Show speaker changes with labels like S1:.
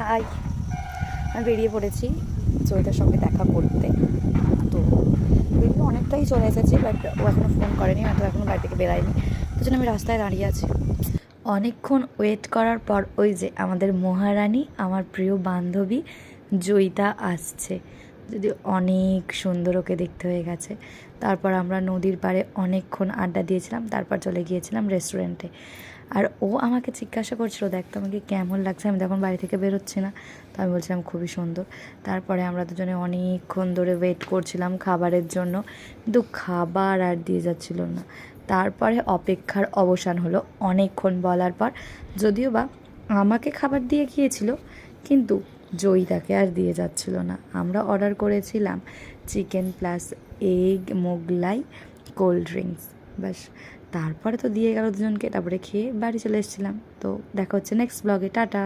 S1: High, আমি বেরিয়ে পড়েছি জয়িতার সঙ্গে দেখা করতে। তো বেরিয়ে অনেকটাই চলে এসেছি, বাট ও এখনও ফোন করেনি, হয়তো এখনও বাড়ি থেকে বেরায়নি। তার জন্য আমি রাস্তায় দাঁড়িয়ে আছি। অনেকক্ষণ ওয়েট করার পর ওই যে আমাদের মহারানী, আমার প্রিয় বান্ধবী জয়িতা আসছে। যদি অনেক সুন্দর, ওকে দেখতে হয়ে গেছে। তারপর আমরা নদীর পাড়ে অনেকক্ষণ আড্ডা দিয়েছিলাম, তারপর চলে গিয়েছিলাম রেস্টুরেন্টে। আর ও আমাকে জিজ্ঞাসা করছিল, দেখ তো আমাকে কেমন লাগছে। আমি তখন বাড়ি থেকে বেরোচ্ছি না, তো আমি বলছিলাম খুবই সুন্দর। তারপরে আমরা দুজনে অনেকক্ষণ ধরে ওয়েট করছিলাম খাবারের জন্য, কিন্তু খাবার আর দিয়ে যাচ্ছিল না। তারপরে অপেক্ষার অবসান হলো অনেকক্ষণ বলার পর। যদিও বা আমাকে খাবার দিয়ে গিয়েছিল, কিন্তু জয়িতাকে আর দিয়ে যাচ্ছিল না। আমরা অর্ডার করেছিলাম chicken plus egg, Mughlai, cold drinks, ব্যাস। তারপরে তো দিয়ে গেল দুজনকে, তারপরে খেয়ে বাড়ি চলে এসেছিলাম। তো দেখা হচ্ছে নেক্সট ব্লগে, টাটা।